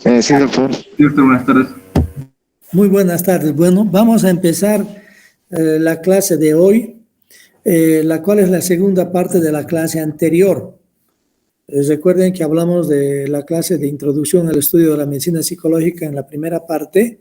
Sí, doctor. Sí, doctor, buenas tardes. Muy buenas tardes. Bueno, vamos a empezar la clase de hoy, la cual es la segunda parte de la clase anterior. Recuerden que hablamos de la clase de introducción al estudio de la medicina psicológica en la primera parte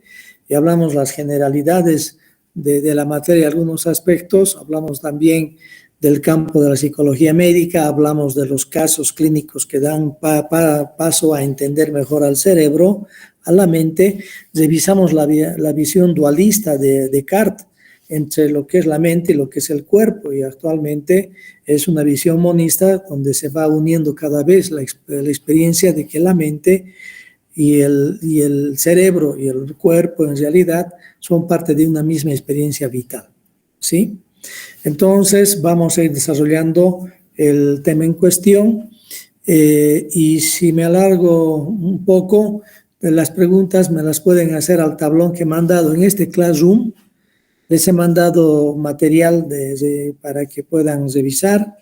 y hablamos las generalidades de la materia, algunos aspectos. Hablamos también del campo de la psicología médica, hablamos de los casos clínicos que dan paso a entender mejor al cerebro, a la mente. Revisamos la visión dualista de Descartes entre lo que es la mente y lo que es el cuerpo, y actualmente es una visión monista donde se va uniendo cada vez la experiencia de que la mente y el cerebro y el cuerpo en realidad son parte de una misma experiencia vital, ¿sí? Entonces vamos a ir desarrollando el tema en cuestión, y si me alargo un poco, las preguntas me las pueden hacer al tablón que he mandado en este Classroom. Les he mandado material para que puedan revisar,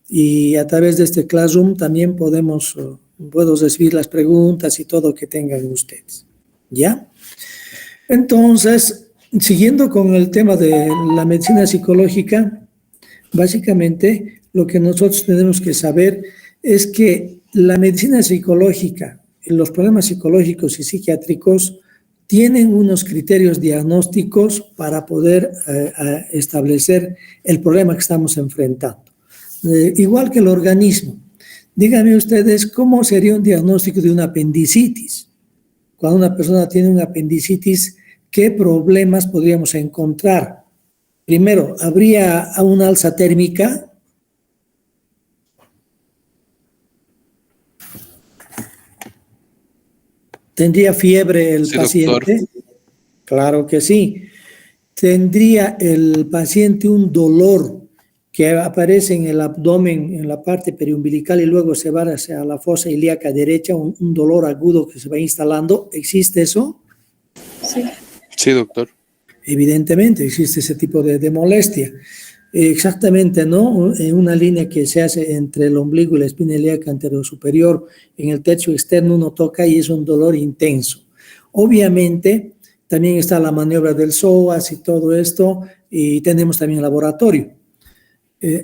y a través de este Classroom también puedo recibir las preguntas y todo que tengan ustedes, ¿ya? Entonces, siguiendo con el tema de la medicina psicológica, básicamente lo que nosotros tenemos que saber es que la medicina psicológica, los problemas psicológicos y psiquiátricos tienen unos criterios diagnósticos para poder establecer el problema que estamos enfrentando. Igual que el organismo. Díganme ustedes, ¿cómo sería un diagnóstico de una apendicitis? Cuando una persona tiene una apendicitis, ¿qué problemas podríamos encontrar? Primero, ¿habría una alza térmica? ¿Tendría fiebre el paciente? Doctor. Claro que sí. ¿Tendría el paciente un dolor que aparece en el abdomen, en la parte periumbilical, y luego se va hacia la fosa ilíaca derecha, un dolor agudo que se va instalando? ¿Existe eso? Sí. Sí, doctor. Evidentemente existe ese tipo de molestia. Exactamente, ¿no? En una línea que se hace entre el ombligo y la espina ilíaca anterosuperior, en el techo externo uno toca y es un dolor intenso. Obviamente, también está la maniobra del psoas y todo esto, y tenemos también el laboratorio.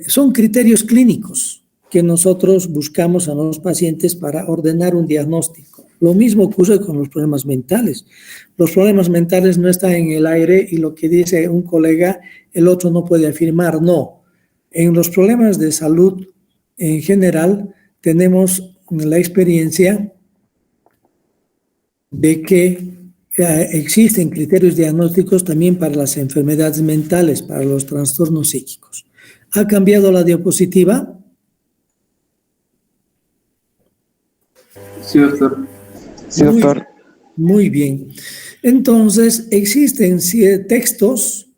Son criterios clínicos que nosotros buscamos a los pacientes para ordenar un diagnóstico. Lo mismo ocurre con los problemas mentales. Los problemas mentales no están en el aire y lo que dice un colega, el otro no puede afirmar. No. En los problemas de salud en general tenemos la experiencia de que existen criterios diagnósticos también para las enfermedades mentales, para los trastornos psíquicos. ¿Ha cambiado la diapositiva? Sí, doctor. Sí, doctor. Muy bien. Entonces, existen textos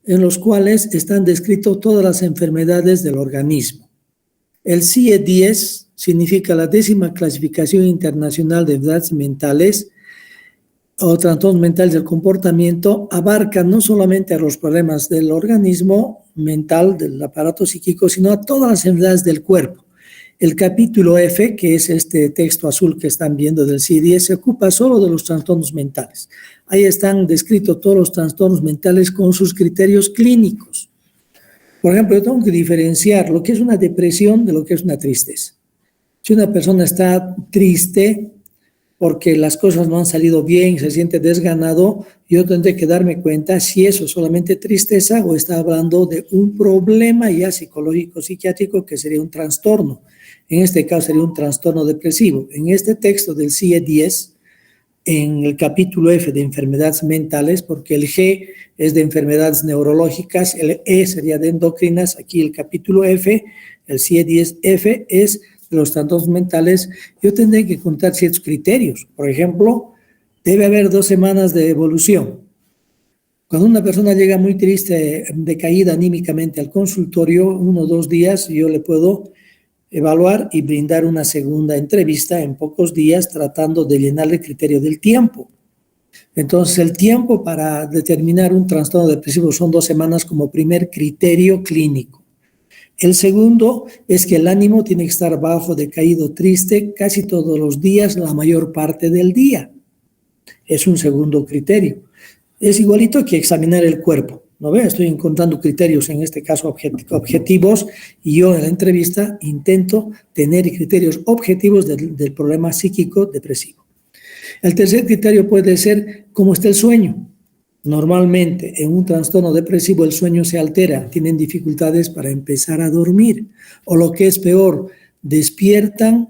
en los cuales están descritas todas las enfermedades del organismo. El CIE-10 significa la 10ª clasificación internacional de enfermedades mentales o trastornos mentales del comportamiento, abarca no solamente a los problemas del organismo mental, del aparato psíquico, sino a todas las enfermedades del cuerpo. El capítulo F, que es este texto azul que están viendo del CIE-10, se ocupa solo de los trastornos mentales. Ahí están descritos todos los trastornos mentales con sus criterios clínicos. Por ejemplo, yo tengo que diferenciar lo que es una depresión de lo que es una tristeza. Si una persona está triste porque las cosas no han salido bien, se siente desganado, yo tendré que darme cuenta si eso es solamente tristeza o está hablando de un problema ya psicológico, psiquiátrico, que sería un trastorno. En este caso sería un trastorno depresivo. En este texto del CIE-10, en el capítulo F de enfermedades mentales, porque el G es de enfermedades neurológicas, el E sería de endocrinas, aquí el capítulo F, el CIE-10F es de los trastornos mentales, yo tendré que contar ciertos criterios. Por ejemplo, debe haber 2 semanas de evolución. Cuando una persona llega muy triste, decaída anímicamente al consultorio, 1 o 2 días, yo le puedo evaluar y brindar una segunda entrevista en pocos días, tratando de llenar el criterio del tiempo. Entonces, el tiempo para determinar un trastorno depresivo son 2 semanas como primer criterio clínico. El segundo es que el ánimo tiene que estar bajo, decaído, triste, casi todos los días, la mayor parte del día. Es un segundo criterio. Es igualito que examinar el cuerpo. ¿No ve? Estoy encontrando criterios, en este caso objetivos, y yo en la entrevista intento tener criterios objetivos del problema psíquico depresivo. El tercer criterio puede ser cómo está el sueño. Normalmente en un trastorno depresivo el sueño se altera, tienen dificultades para empezar a dormir, o lo que es peor, despiertan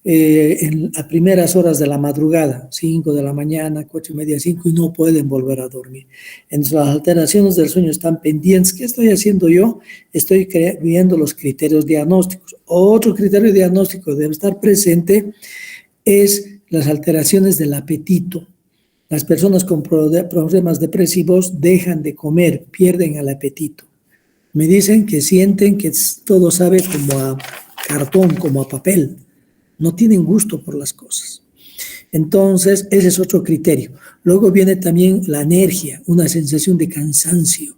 en las primeras horas de la madrugada, 5 de la mañana, 4:30, 5, y no pueden volver a dormir. Entonces las alteraciones del sueño están pendientes. ¿Qué estoy haciendo yo? Estoy viendo los criterios diagnósticos. Otro criterio diagnóstico que debe estar presente es las alteraciones del apetito. Las personas con problemas depresivos dejan de comer, pierden el apetito. Me dicen que sienten que todo sabe como a cartón, como a papel. No tienen gusto por las cosas. Entonces, ese es otro criterio. Luego viene también la energía, una sensación de cansancio,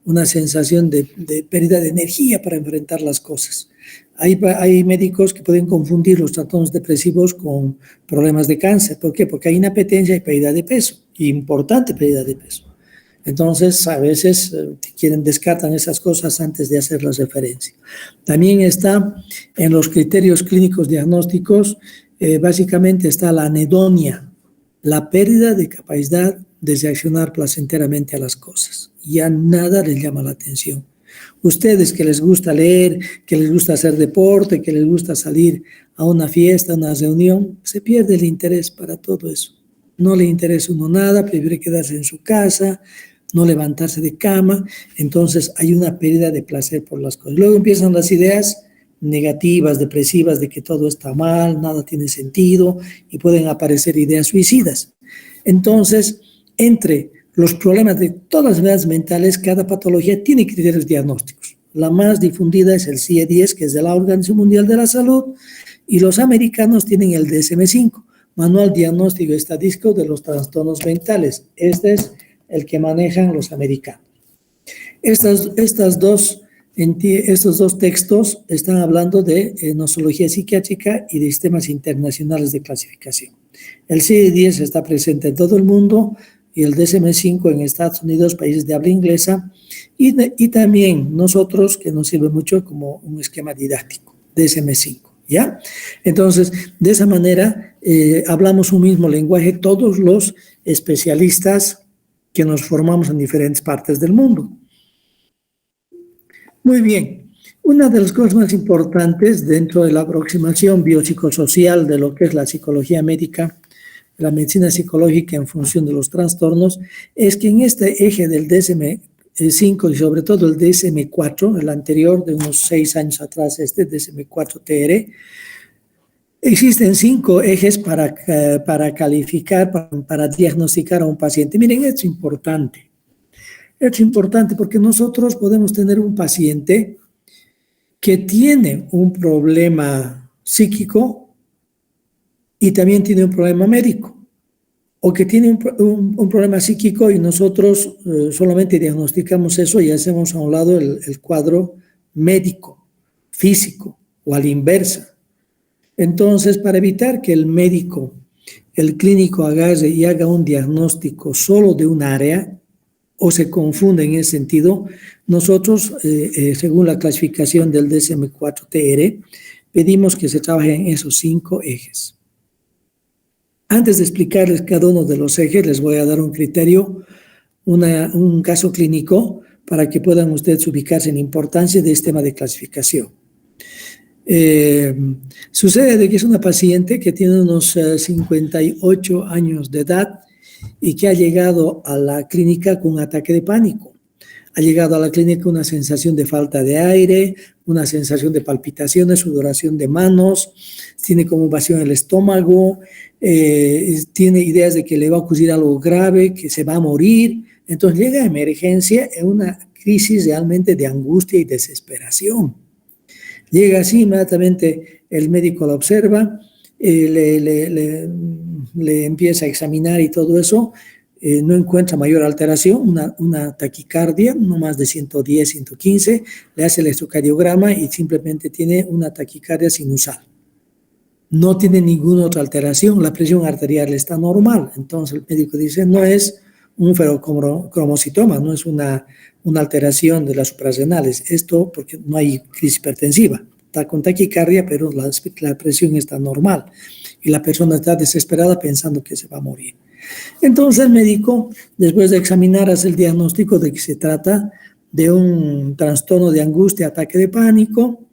una sensación de pérdida de energía para enfrentar las cosas. Hay médicos que pueden confundir los trastornos depresivos con problemas de cáncer. ¿Por qué? Porque hay inapetencia y pérdida de peso, importante pérdida de peso. Entonces, a veces descartan esas cosas antes de hacer las referencias. También está en los criterios clínicos diagnósticos, básicamente está la anedonia, la pérdida de capacidad de reaccionar placenteramente a las cosas. Ya nada les llama la atención. Ustedes que les gusta leer, que les gusta hacer deporte, que les gusta salir a una fiesta, a una reunión, se pierde el interés para todo eso. No le interesa uno nada, prefiere quedarse en su casa, no levantarse de cama. Entonces hay una pérdida de placer por las cosas. Luego empiezan las ideas negativas, depresivas, de que todo está mal, nada tiene sentido, y pueden aparecer ideas suicidas. Entonces, entre los problemas de todas las enfermedades mentales, cada patología tiene criterios diagnósticos. La más difundida es el CIE-10, que es de la Organización Mundial de la Salud, y los americanos tienen el DSM-5, Manual Diagnóstico y Estadístico de los Trastornos Mentales. Este es el que manejan los americanos. Estos dos textos están hablando de nosología psiquiátrica y de sistemas internacionales de clasificación. El CIE-10 está presente en todo el mundo, y el DSM-5 en Estados Unidos, países de habla inglesa, y también nosotros, que nos sirve mucho como un esquema didáctico, DSM-5, ¿ya? Entonces, de esa manera, hablamos un mismo lenguaje todos los especialistas que nos formamos en diferentes partes del mundo. Muy bien. Una de las cosas más importantes dentro de la aproximación biopsicosocial de lo que es la psicología médica, la medicina psicológica en función de los trastornos, es que en este eje del DSM-5 y sobre todo el DSM-4, el anterior de unos 6 años atrás, este DSM-4-TR, existen 5 ejes para calificar, para diagnosticar a un paciente. Miren, esto es importante. Esto es importante porque nosotros podemos tener un paciente que tiene un problema psíquico y también tiene un problema médico, o que tiene un problema psíquico y nosotros solamente diagnosticamos eso y hacemos a un lado el cuadro médico, físico, o a la inversa. Entonces, para evitar que el médico, el clínico agarre y haga un diagnóstico solo de un área, o se confunde en ese sentido, nosotros, según la clasificación del DSM-4-TR, pedimos que se trabaje en esos 5 ejes. Antes de explicarles cada uno de los ejes, les voy a dar un criterio, un caso clínico, para que puedan ustedes ubicarse en importancia de este tema de clasificación. Sucede de que es una paciente que tiene unos 58 años de edad y que ha llegado a la clínica con un ataque de pánico. Ha llegado a la clínica con una sensación de falta de aire, una sensación de palpitaciones, sudoración de manos, tiene como vacío en el estómago, tiene ideas de que le va a ocurrir algo grave, que se va a morir. Entonces llega a emergencia en una crisis realmente de angustia y desesperación. Llega así, inmediatamente el médico la observa, le empieza a examinar y todo eso, no encuentra mayor alteración, una taquicardia, no más de 110, 115, le hace el electrocardiograma y simplemente tiene una taquicardia sinusal. no tiene ninguna otra alteración, la presión arterial está normal. Entonces el médico dice, no es un ferocromocitoma, no es una alteración de las suprarrenales. Esto porque no hay crisis hipertensiva. Está con taquicardia, pero la presión está normal. Y la persona está desesperada pensando que se va a morir. Entonces el médico, después de examinar, hace el diagnóstico de que se trata de un trastorno de angustia, ataque de pánico,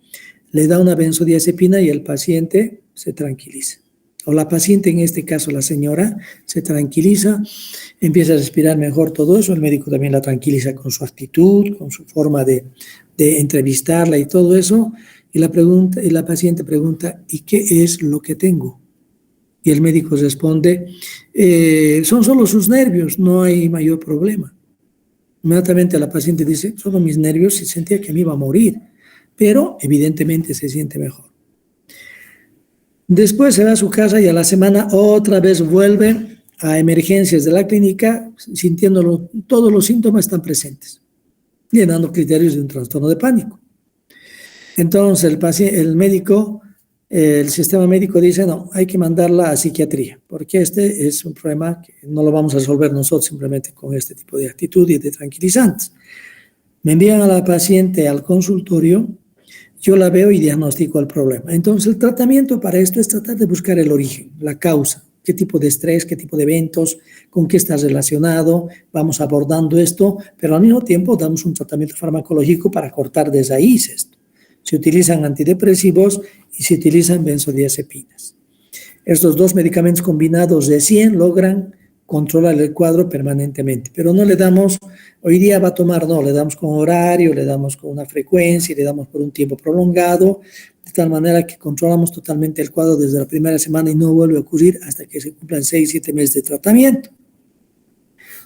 le da una benzodiazepina y el paciente se tranquiliza. O la paciente, en este caso la señora, se tranquiliza, empieza a respirar mejor, todo eso. El médico también la tranquiliza con su actitud, con su forma de entrevistarla y todo eso. Y la paciente pregunta, ¿y qué es lo que tengo? Y el médico responde, son solo sus nervios, no hay mayor problema. Inmediatamente la paciente dice, solo mis nervios, y sentía que me iba a morir, pero evidentemente se siente mejor. Después se va a su casa y a la semana otra vez vuelve a emergencias de la clínica, sintiéndolo, todos los síntomas están presentes, llenando criterios de un trastorno de pánico. Entonces el sistema médico dice, no, hay que mandarla a psiquiatría, porque este es un problema que no lo vamos a resolver nosotros simplemente con este tipo de actitud y de tranquilizantes. Me envían a la paciente al consultorio, yo la veo y diagnostico el problema. Entonces el tratamiento para esto es tratar de buscar el origen, la causa, qué tipo de estrés, qué tipo de eventos, con qué está relacionado, vamos abordando esto, pero al mismo tiempo damos un tratamiento farmacológico para cortar de raíz esto. Se utilizan antidepresivos y se utilizan benzodiazepinas. Estos dos medicamentos combinados recién logran controlar el cuadro permanentemente, pero no le damos, hoy día va a tomar, no, le damos con horario, le damos con una frecuencia, le damos por un tiempo prolongado, de tal manera que controlamos totalmente el cuadro desde la primera semana y no vuelve a ocurrir hasta que se cumplan 6-7 meses de tratamiento.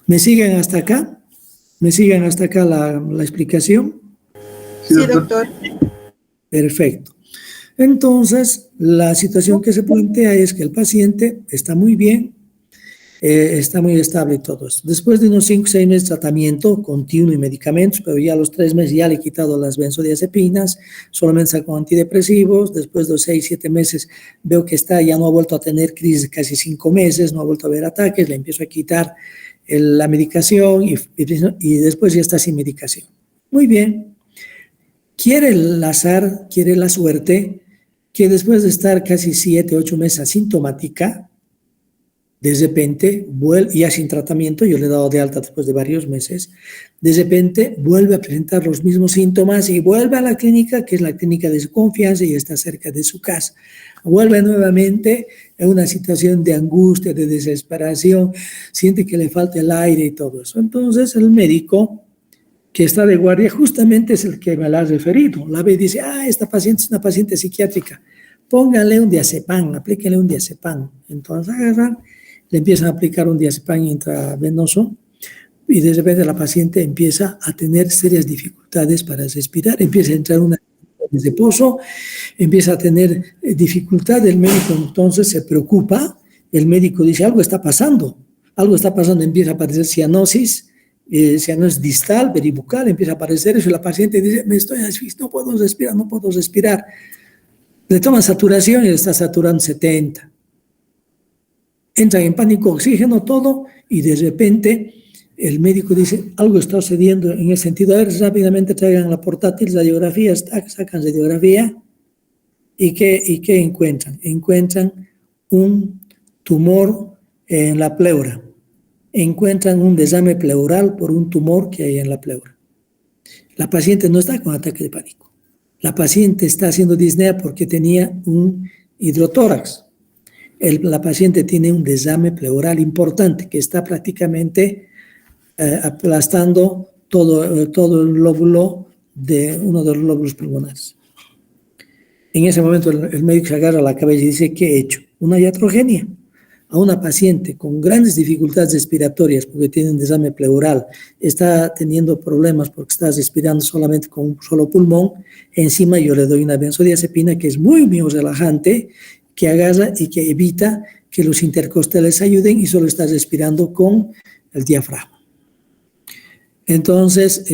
¿Me siguen hasta acá? ¿Me siguen hasta acá la explicación? Sí, doctor. Perfecto. Entonces, la situación que se plantea es que el paciente está muy bien, está muy estable y todo esto. Después de unos 5 o 6 meses de tratamiento continuo y medicamentos, pero ya a los 3 meses ya le he quitado las benzodiazepinas, solamente saco antidepresivos. Después de los 6 o 7 meses veo que ya no ha vuelto a tener crisis casi 5 meses, no ha vuelto a haber ataques, le empiezo a quitar la medicación y después ya está sin medicación. Muy bien. Quiere el azar, quiere la suerte, que después de estar casi 7, 8 meses asintomática, de repente, ya sin tratamiento, yo le he dado de alta después de varios meses, de repente vuelve a presentar los mismos síntomas y vuelve a la clínica, que es la clínica de su confianza y está cerca de su casa. Vuelve nuevamente en una situación de angustia, de desesperación, siente que le falta el aire y todo eso. Entonces el médico que está de guardia justamente es el que me la ha referido. La ve y dice, esta paciente es una paciente psiquiátrica, pónganle un diazepam, aplíquenle un diazepam. Entonces agarran, le empiezan a aplicar un diazepam intravenoso y de repente la paciente empieza a tener serias dificultades para respirar, empieza a entrar una de pozo, empieza a tener dificultad. El médico entonces se preocupa, el médico dice, algo está pasando, empieza a aparecer cianosis, cianosis distal, peribucal, empieza a aparecer eso y la paciente dice, me estoy asfixiando, no puedo respirar. Le toman saturación y le está saturando 70. Entran en pánico, oxígeno, todo, y de repente el médico dice, algo está sucediendo en ese sentido. A ver, rápidamente traigan la portátil, radiografía, sacan radiografía, ¿y qué encuentran? Encuentran un tumor en la pleura. Encuentran un desame pleural por un tumor que hay en la pleura. La paciente no está con ataque de pánico. La paciente está haciendo disnea porque tenía un hidrotórax. La paciente tiene un desame pleural importante que está prácticamente aplastando todo el lóbulo de uno de los lóbulos pulmonares. En ese momento el médico se agarra la cabeza y dice, ¿qué he hecho? Una iatrogenia. A una paciente con grandes dificultades respiratorias porque tiene un desame pleural, está teniendo problemas porque está respirando solamente con un solo pulmón, encima yo le doy una benzodiazepina que es muy, muy relajante, que agarra y que evita que los intercostales ayuden y solo está respirando con el diafragma. Entonces,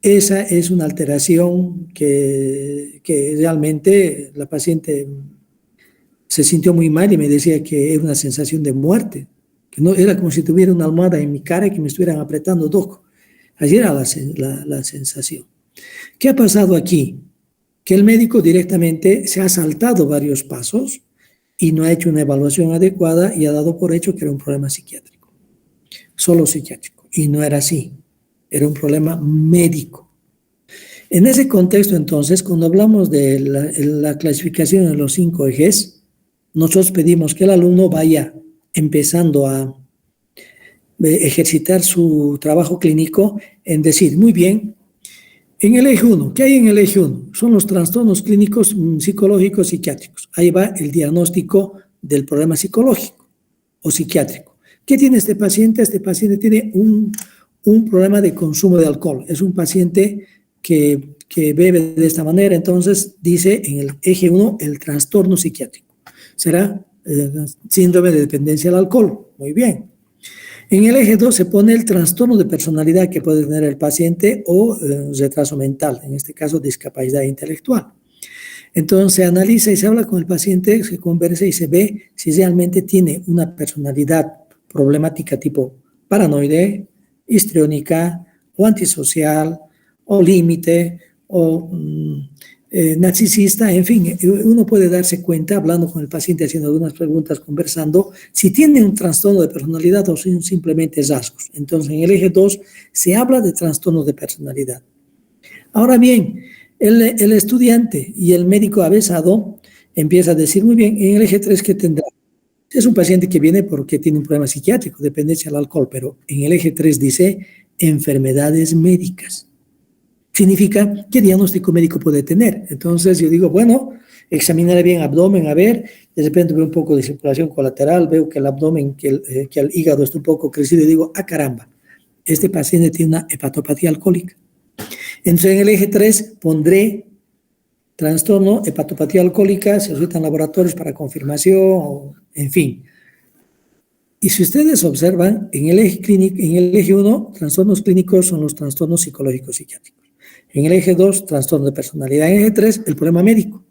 esa es una alteración que realmente la paciente se sintió muy mal y me decía que era una sensación de muerte, que no era como si tuviera una almohada en mi cara y que me estuvieran apretando doco. Así era la sensación. ¿Qué ha pasado aquí? Que el médico directamente se ha saltado varios pasos y no ha hecho una evaluación adecuada y ha dado por hecho que era un problema psiquiátrico, solo psiquiátrico, y no era así, era un problema médico. En ese contexto, entonces, cuando hablamos de la clasificación en los 5 ejes, nosotros pedimos que el alumno vaya empezando a ejercitar su trabajo clínico en decir, muy bien, en el eje 1, ¿qué hay en el eje 1? Son los trastornos clínicos psicológicos psiquiátricos. Ahí va el diagnóstico del problema psicológico o psiquiátrico. ¿Qué tiene este paciente? Este paciente tiene un problema de consumo de alcohol. Es un paciente que bebe de esta manera. Entonces dice en el eje 1 el trastorno psiquiátrico. Será síndrome de dependencia al alcohol. Muy bien. En el eje 2 se pone el trastorno de personalidad que puede tener el paciente o retraso mental, en este caso discapacidad intelectual. Entonces se analiza y se habla con el paciente, se conversa y se ve si realmente tiene una personalidad problemática tipo paranoide, histriónica o antisocial o límite o narcisista, en fin, uno puede darse cuenta hablando con el paciente, haciendo algunas preguntas, conversando, si tiene un trastorno de personalidad o si simplemente rasgos. Entonces, en el eje 2 se habla de trastorno de personalidad. Ahora bien, el estudiante y el médico avesado empieza a decir, muy bien, en el eje 3, ¿qué tendrá? Es un paciente que viene porque tiene un problema psiquiátrico, dependencia al alcohol, pero en el eje 3 dice enfermedades médicas. Significa qué diagnóstico médico puede tener. Entonces yo digo, bueno, examinaré bien abdomen, a ver, de repente veo un poco de circulación colateral, veo que el abdomen, que el hígado está un poco crecido y digo, ah caramba, este paciente tiene una hepatopatía alcohólica. Entonces en el eje 3 pondré trastorno, hepatopatía alcohólica, se solicitan laboratorios para confirmación, en fin. Y si ustedes observan, en el eje clínico, en el eje 1, trastornos clínicos son los trastornos psicológicos psiquiátricos. En el eje 2, trastorno de personalidad. En el eje 3, el problema médico.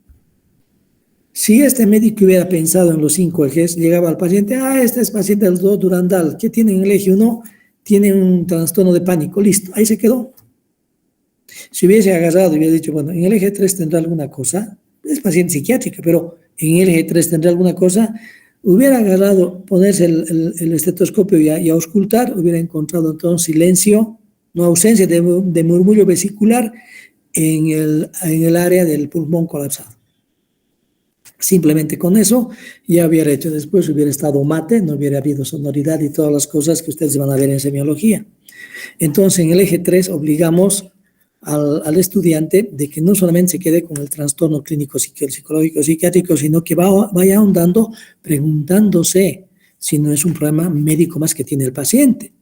Si este médico hubiera pensado en los 5 ejes, llegaba al paciente, este es paciente del Durandal, ¿qué tiene en el eje 1? Tiene un trastorno de pánico, listo, ahí se quedó. Si hubiese agarrado y hubiera dicho, bueno, en el eje 3 tendrá alguna cosa, es paciente psiquiátrica, pero en el eje 3 tendrá alguna cosa, hubiera agarrado, ponerse el estetoscopio y a auscultar, hubiera encontrado entonces silencio, no ausencia de murmullo vesicular en el área del pulmón colapsado. Simplemente con eso ya hubiera hecho, después hubiera estado mate, no hubiera habido sonoridad y todas las cosas que ustedes van a ver en semiología. Entonces en el eje 3 obligamos al estudiante de que no solamente se quede con el trastorno clínico psicológico psiquiátrico, sino que vaya ahondando preguntándose si no es un problema médico más que tiene el paciente.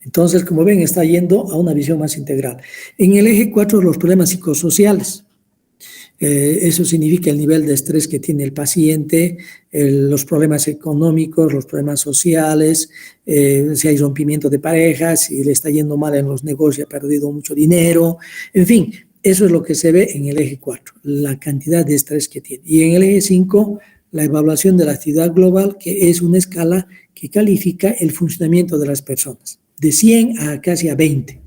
Entonces, como ven, está yendo a una visión más integral. En el eje 4, los problemas psicosociales. Eso significa el nivel de estrés que tiene el paciente, los problemas económicos, los problemas sociales, si hay rompimiento de parejas, si le está yendo mal en los negocios, ha perdido mucho dinero, en fin, eso es lo que se ve en el eje 4, la cantidad de estrés que tiene. Y en el eje 5, la evaluación de la actividad global, que es una escala que califica el funcionamiento de las personas, de 100 a casi a 20.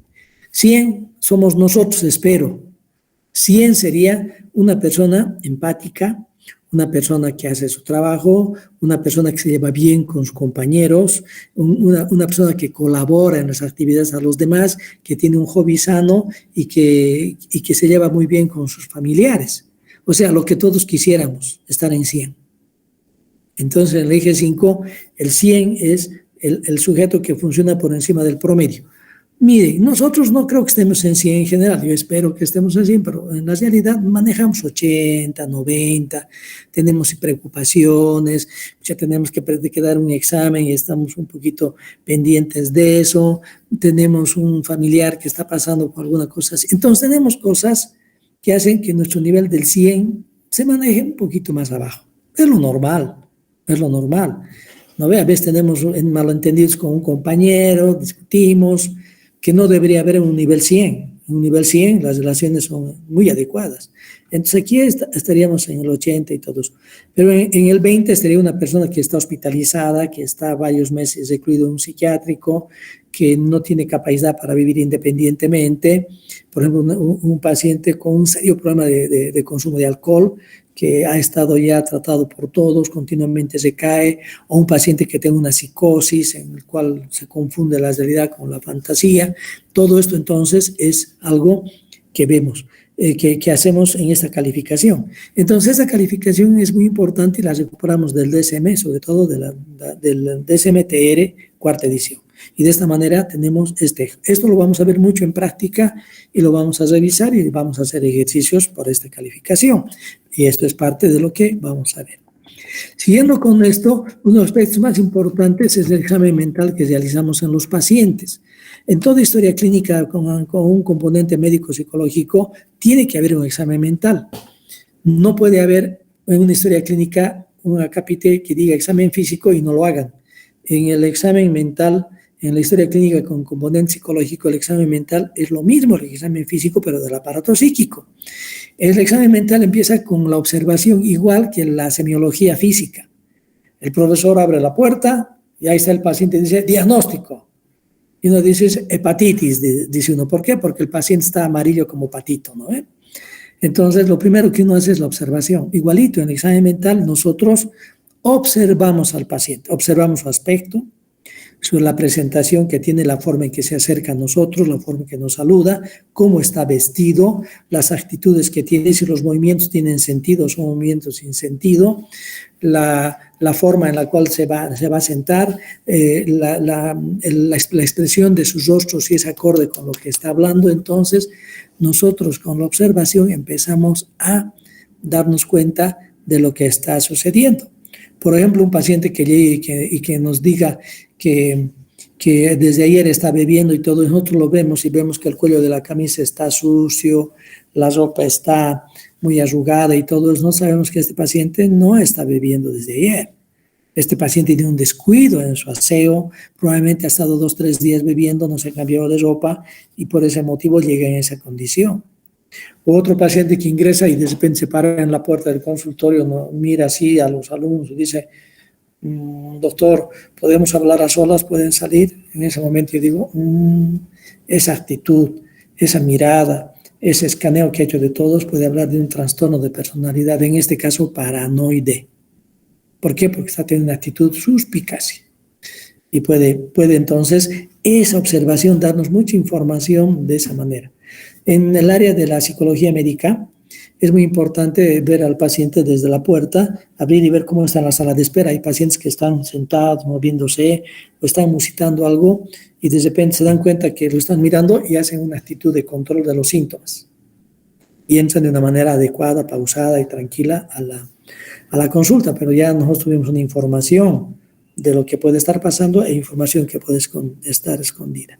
100 somos nosotros, espero. 100 sería una persona empática, una persona que hace su trabajo, una persona que se lleva bien con sus compañeros, una persona que colabora en las actividades a los demás, que tiene un hobby sano y que se lleva muy bien con sus familiares. O sea, lo que todos quisiéramos, estar en 100. Entonces, en el eje 5, el 100 es el sujeto que funciona por encima del promedio. Mire, nosotros no creo que estemos en 100 en general, yo espero que estemos en 100, pero en la realidad manejamos 80, 90, tenemos preocupaciones, ya tenemos que dar un examen y estamos un poquito pendientes de eso, tenemos un familiar que está pasando por alguna cosa así. Entonces tenemos cosas que hacen que nuestro nivel del 100 se maneje un poquito más abajo. Es lo normal, es lo normal. ¿No ve? A veces tenemos malentendidos con un compañero, discutimos, que no debería haber un nivel 100. En un nivel 100 las relaciones son muy adecuadas. Entonces aquí estaríamos en el 80 y todo eso. Pero en el 20 estaría una persona que está hospitalizada, que está varios meses recluido en un psiquiátrico, que no tiene capacidad para vivir independientemente. Por ejemplo, un paciente con un serio problema de consumo de alcohol, que ha estado ya tratado por todos, continuamente se cae, o un paciente que tenga una psicosis en el cual se confunde la realidad con la fantasía. Todo esto entonces es algo que vemos, que hacemos en esta calificación. Entonces esta calificación es muy importante y la recuperamos del DSM, sobre todo del DSM-TR, cuarta edición. Y de esta manera tenemos esto lo vamos a ver mucho en práctica y lo vamos a revisar y vamos a hacer ejercicios por esta calificación. Y esto es parte de lo que vamos a ver. Siguiendo con esto, uno de los aspectos más importantes es el examen mental que realizamos en los pacientes. En toda historia clínica con un componente médico-psicológico tiene que haber un examen mental. No puede haber en una historia clínica un acápite que diga examen físico y no lo hagan. En el examen mental, en la historia clínica con componente psicológico, el examen mental es lo mismo, el examen físico, pero del aparato psíquico. El examen mental empieza con la observación, igual que la semiología física. El profesor abre la puerta y ahí está el paciente y dice, diagnóstico. Y uno dice, hepatitis, dice uno. ¿Por qué? Porque el paciente está amarillo como patito, ¿no? Entonces, lo primero que uno hace es la observación. Igualito, en el examen mental, nosotros observamos al paciente, observamos su aspecto, sobre la presentación que tiene, la forma en que se acerca a nosotros, la forma en que nos saluda, cómo está vestido, las actitudes que tiene, si los movimientos tienen sentido, son movimientos sin sentido, la forma en la cual se va a sentar, la expresión de sus rostros, si es acorde con lo que está hablando. Entonces, nosotros con la observación empezamos a darnos cuenta de lo que está sucediendo. Por ejemplo, un paciente que llegue y que nos diga que desde ayer está bebiendo y todo, nosotros lo vemos y vemos que el cuello de la camisa está sucio, la ropa está muy arrugada y todo eso, no sabemos que este paciente no está bebiendo desde ayer. Este paciente tiene un descuido en su aseo, probablemente ha estado 2 o 3 días bebiendo, no se cambió de ropa y por ese motivo llega en esa condición. Otro paciente que ingresa y de repente se para en la puerta del consultorio, ¿no? Mira así a los alumnos y dice, doctor, ¿podemos hablar a solas? ¿Pueden salir? En ese momento yo digo, esa actitud, esa mirada, ese escaneo que ha hecho de todos puede hablar de un trastorno de personalidad, en este caso paranoide. ¿Por qué? Porque está teniendo una actitud suspicaz. Y puede entonces esa observación darnos mucha información de esa manera. En el área de la psicología médica, es muy importante ver al paciente desde la puerta, abrir y ver cómo está en la sala de espera. Hay pacientes que están sentados, moviéndose, o están musitando algo, y de repente se dan cuenta que lo están mirando y hacen una actitud de control de los síntomas. Y entran de una manera adecuada, pausada y tranquila a la consulta, pero ya nosotros tuvimos una información de lo que puede estar pasando e información que puede estar escondida.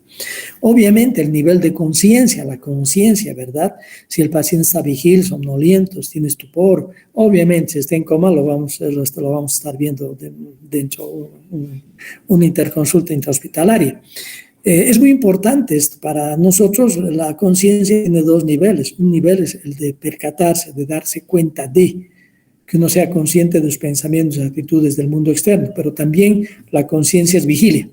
Obviamente el nivel de conciencia, la conciencia, ¿verdad? Si el paciente está vigil, somnoliento, tiene estupor, obviamente si está en coma lo vamos a estar viendo dentro de una interconsulta intrahospitalaria. Es muy importante esto. Para nosotros la conciencia tiene 2 niveles. Un nivel es el de percatarse, de darse cuenta de que uno sea consciente de sus pensamientos y actitudes del mundo externo, pero también la conciencia es vigilia,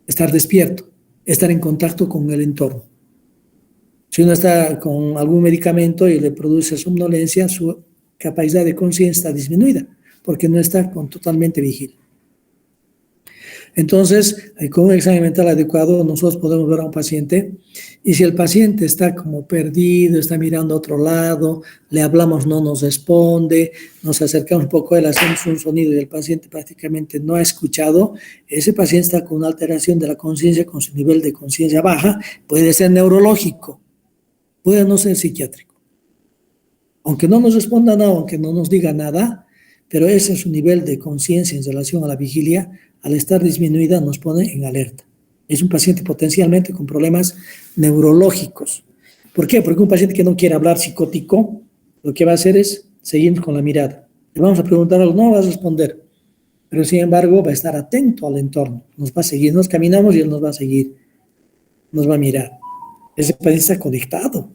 estar despierto, estar en contacto con el entorno. Si uno está con algún medicamento y le produce somnolencia, su capacidad de conciencia está disminuida, porque no está totalmente vigil. Entonces, con un examen mental adecuado, nosotros podemos ver a un paciente y si el paciente está como perdido, está mirando a otro lado, le hablamos, no nos responde, nos acercamos un poco a él, hacemos un sonido y el paciente prácticamente no ha escuchado, ese paciente está con una alteración de la conciencia, con su nivel de conciencia baja, puede ser neurológico, puede no ser psiquiátrico. Aunque no nos responda nada, aunque no nos diga nada, pero ese es su nivel de conciencia en relación a la vigilia. Al estar disminuida nos pone en alerta. Es un paciente potencialmente con problemas neurológicos. ¿Por qué? Porque un paciente que no quiere hablar psicótico, lo que va a hacer es seguir con la mirada. Le vamos a preguntar algo, no va a responder, pero sin embargo va a estar atento al entorno, nos va a seguir, nos caminamos y él nos va a seguir, nos va a mirar. Ese paciente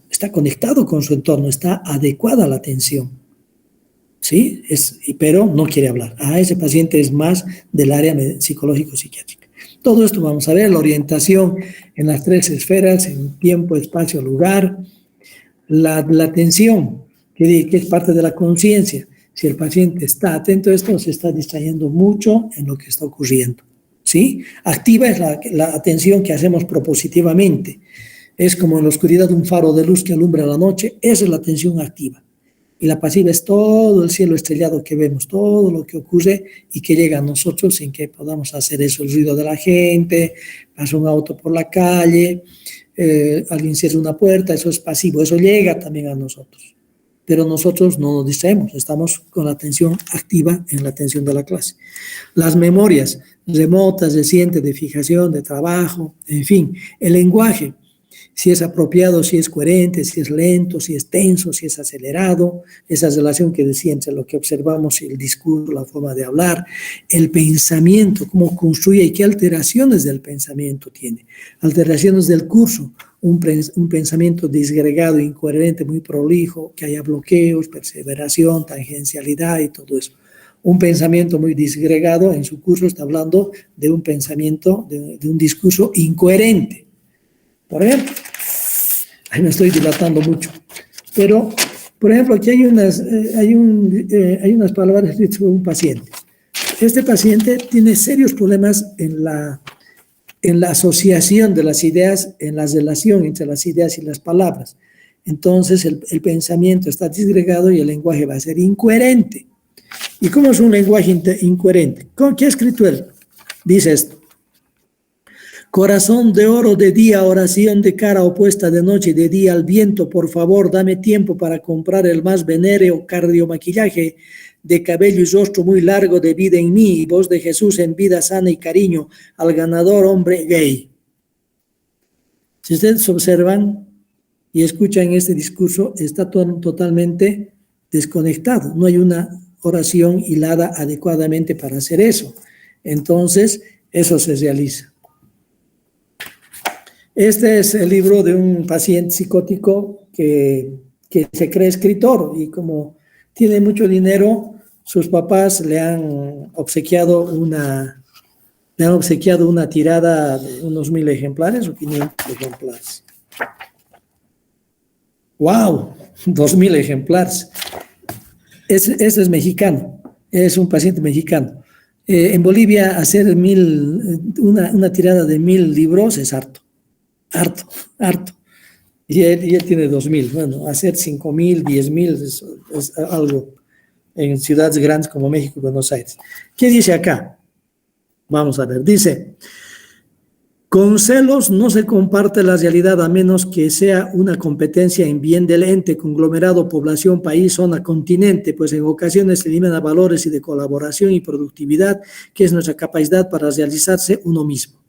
está conectado con su entorno, está adecuada la atención, ¿sí? Pero no quiere hablar. Ese paciente es más del área psicológico-psiquiátrica. Todo esto vamos a ver, la orientación en las 3 esferas, en tiempo, espacio, lugar, la atención, que es parte de la conciencia. Si el paciente está atento a esto, se está distrayendo mucho en lo que está ocurriendo, ¿sí? Activa es la atención que hacemos propositivamente. Es como en la oscuridad un faro de luz que alumbra la noche. Esa es la atención activa. Y la pasiva es todo el cielo estrellado que vemos, todo lo que ocurre y que llega a nosotros sin que podamos hacer eso. El ruido de la gente, pasa un auto por la calle, alguien cierra una puerta, eso es pasivo, eso llega también a nosotros. Pero nosotros no nos distraemos, estamos con la atención activa en la atención de la clase. Las memorias remotas, recientes, de fijación, de trabajo, en fin, el lenguaje, si es apropiado, si es coherente, si es lento, si es tenso, si es acelerado, esa relación que decía entre lo que observamos, el discurso, la forma de hablar, el pensamiento, cómo construye y qué alteraciones del pensamiento tiene, alteraciones del curso, un pensamiento disgregado, incoherente, muy prolijo, que haya bloqueos, perseveración, tangencialidad y todo eso. Un pensamiento muy disgregado en su curso está hablando de un pensamiento, de un discurso incoherente. Por ejemplo, ahí me estoy dilatando mucho, pero, por ejemplo, aquí hay unas palabras escritas por un paciente. Este paciente tiene serios problemas en la asociación de las ideas, en la relación entre las ideas y las palabras. Entonces, el pensamiento está disgregado y el lenguaje va a ser incoherente. ¿Y cómo es un lenguaje incoherente? ¿Qué ha escrito él? Dice esto. Corazón de oro de día, oración de cara opuesta de noche, de día al viento, por favor, dame tiempo para comprar el más venéreo cardiomaquillaje de cabello y rostro muy largo de vida en mí, y voz de Jesús en vida sana y cariño al ganador hombre gay. Si ustedes observan y escuchan este discurso, está totalmente desconectado. No hay una oración hilada adecuadamente para hacer eso. Entonces, eso se realiza. Este es el libro de un paciente psicótico que se cree escritor y como tiene mucho dinero, sus papás le han obsequiado una tirada de unos 1000 ejemplares o 500 ejemplares. ¡Wow! 2000 ejemplares. Este es mexicano, es un paciente mexicano. En Bolivia hacer una tirada de 1000 libros es harto. Y él tiene 2000. Bueno, hacer 5000, 10,000 es algo en ciudades grandes como México y Buenos Aires. ¿Qué dice acá? Vamos a ver. Dice, con celos no se comparte la realidad a menos que sea una competencia en bien del ente, conglomerado, población, país, zona, continente, pues en ocasiones se eliminan valores y de colaboración y productividad, que es nuestra capacidad para realizarse uno mismo.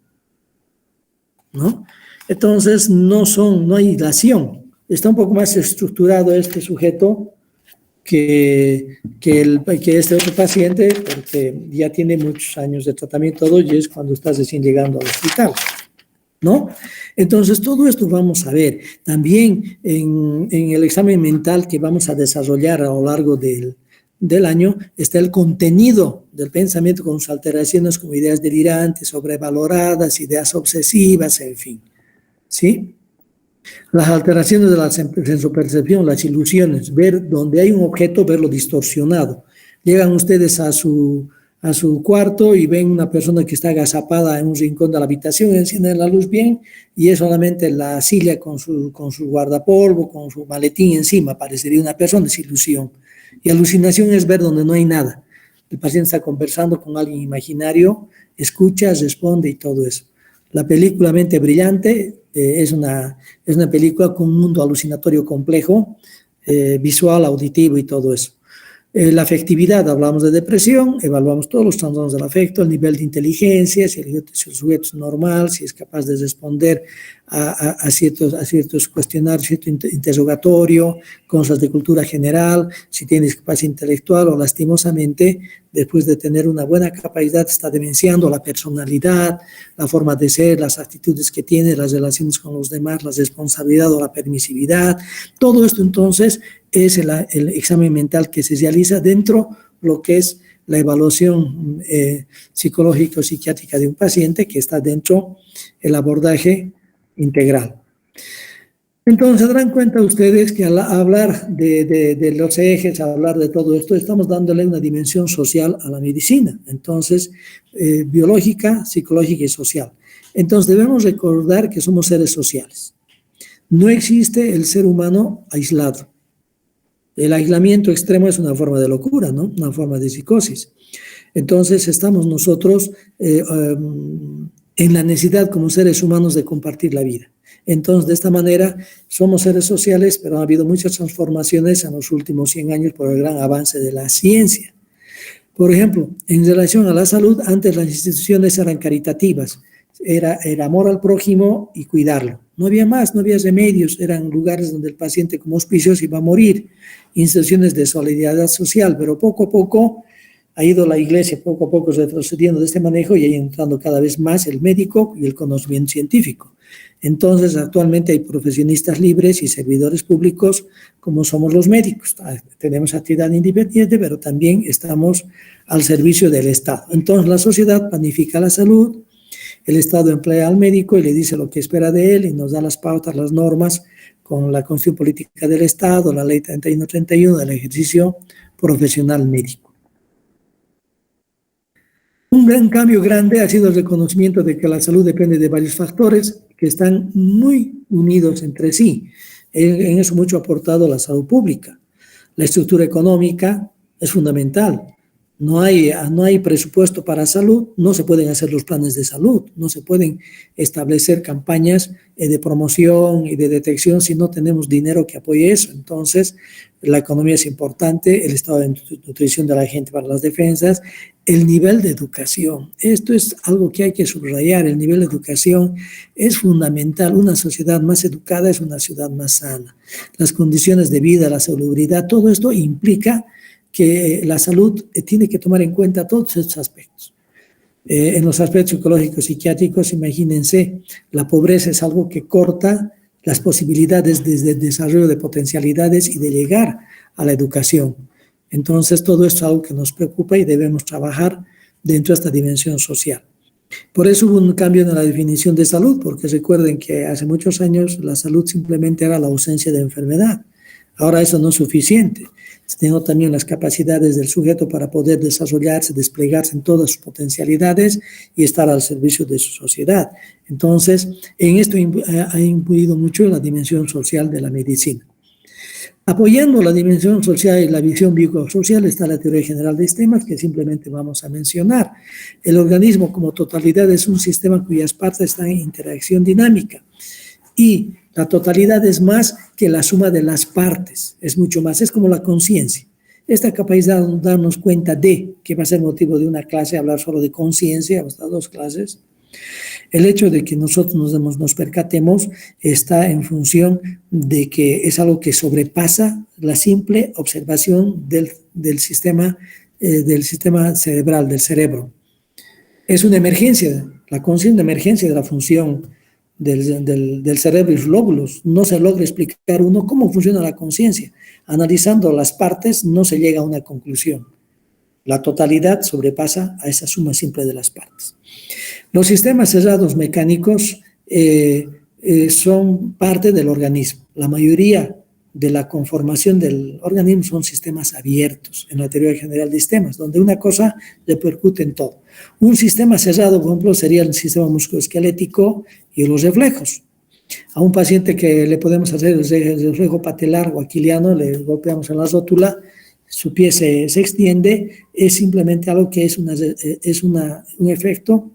¿No? Entonces, no hay hilación. Está un poco más estructurado este sujeto que este otro paciente, porque ya tiene muchos años de tratamiento, todo, y es cuando estás recién llegando al hospital, ¿no? Entonces, todo esto vamos a ver. También en el examen mental que vamos a desarrollar a lo largo del año, está el contenido del pensamiento con sus alteraciones como ideas delirantes, sobrevaloradas, ideas obsesivas, en fin. ¿Sí? Las alteraciones de la sensopercepción, las ilusiones, ver donde hay un objeto, verlo distorsionado. Llegan ustedes a su cuarto y ven una persona que está agazapada en un rincón de la habitación, encienden la luz bien y es solamente la silla con su guardapolvo, con su maletín encima, parecería una persona, es ilusión. Y alucinación es ver donde no hay nada. El paciente está conversando con alguien imaginario, escucha, responde y todo eso. La película Mente Brillante es una película con un mundo alucinatorio complejo, visual, auditivo y todo eso. La afectividad, hablamos de depresión, evaluamos todos los trastornos del afecto, el nivel de inteligencia, si el sujeto es normal, si es capaz de responder a ciertos cuestionarios, cierto interrogatorio, cosas de cultura general, si tiene discapacidad intelectual o lastimosamente, después de tener una buena capacidad, está demenciando la personalidad, la forma de ser, las actitudes que tiene, las relaciones con los demás, la responsabilidad o la permisividad. Todo esto entonces es el examen mental que se realiza dentro de lo que es la evaluación psicológico-psiquiátrica de un paciente, que está dentro del abordaje integral. Entonces, se darán cuenta ustedes que al hablar de los ejes, al hablar de todo esto, estamos dándole una dimensión social a la medicina. Entonces, biológica, psicológica y social. Entonces, debemos recordar que somos seres sociales. No existe el ser humano aislado. El aislamiento extremo es una forma de locura, ¿no? Una forma de psicosis. Entonces, estamos nosotros en la necesidad como seres humanos de compartir la vida. Entonces, de esta manera, somos seres sociales, pero ha habido muchas transformaciones en los últimos 100 años por el gran avance de la ciencia. Por ejemplo, en relación a la salud, antes las instituciones eran caritativas. Era amor al prójimo y cuidarlo. No había más, no había remedios, eran lugares donde el paciente como auspicio se iba a morir, instituciones de solidaridad social, pero poco a poco ha ido la iglesia, poco a poco retrocediendo de este manejo y ha ido entrando cada vez más el médico y el conocimiento científico. Entonces, actualmente hay profesionistas libres y servidores públicos como somos los médicos. Tenemos actividad independiente, pero también estamos al servicio del Estado. Entonces, la sociedad planifica la salud, el Estado emplea al médico y le dice lo que espera de él y nos da las pautas, las normas con la Constitución Política del Estado, la Ley 3131 del ejercicio profesional médico. Un gran cambio grande ha sido el reconocimiento de que la salud depende de varios factores que están muy unidos entre sí. En eso mucho ha aportado la salud pública. La estructura económica es fundamental. No hay presupuesto para salud, no se pueden hacer los planes de salud, no se pueden establecer campañas de promoción y de detección si no tenemos dinero que apoye eso. Entonces, la economía es importante, el estado de nutrición de la gente para las defensas, el nivel de educación. Esto es algo que hay que subrayar, el nivel de educación es fundamental. Una sociedad más educada es una ciudad más sana. Las condiciones de vida, la salubridad, todo esto implica que la salud tiene que tomar en cuenta todos estos aspectos. En los aspectos psicológicos, psiquiátricos, imagínense, la pobreza es algo que corta las posibilidades de desarrollo de potencialidades y de llegar a la educación. Entonces, todo esto es algo que nos preocupa y debemos trabajar dentro de esta dimensión social. Por eso hubo un cambio en la definición de salud, porque recuerden que hace muchos años la salud simplemente era la ausencia de enfermedad. Ahora eso no es suficiente. Tengo también las capacidades del sujeto para poder desarrollarse, desplegarse en todas sus potencialidades y estar al servicio de su sociedad. Entonces, en esto ha influido mucho la dimensión social de la medicina. Apoyando la dimensión social y la visión biosocial está la teoría general de sistemas, que simplemente vamos a mencionar. El organismo como totalidad es un sistema cuyas partes están en interacción dinámica y la totalidad es más que la suma de las partes, es mucho más, es como la conciencia. Esta capacidad de darnos cuenta de, que va a ser motivo de una clase, hablar solo de conciencia, hasta 2 clases, el hecho de que nosotros nos percatemos está en función de que es algo que sobrepasa la simple observación del sistema cerebral, del cerebro. Es una emergencia, la conciencia es una emergencia de la función del cerebro y los lóbulos. No se logra explicar uno cómo funciona la conciencia. Analizando las partes no se llega a una conclusión. La totalidad sobrepasa a esa suma simple de las partes. Los sistemas cerrados mecánicos son parte del organismo. La mayoría de la conformación del organismo son sistemas abiertos en la teoría general de sistemas, donde una cosa repercute en todo. Un sistema cerrado, por ejemplo, sería el sistema musculoesquelético y los reflejos. A un paciente que le podemos hacer el reflejo patelar o aquiliano, le golpeamos en la rótula, su pie se extiende, es simplemente algo que es un efecto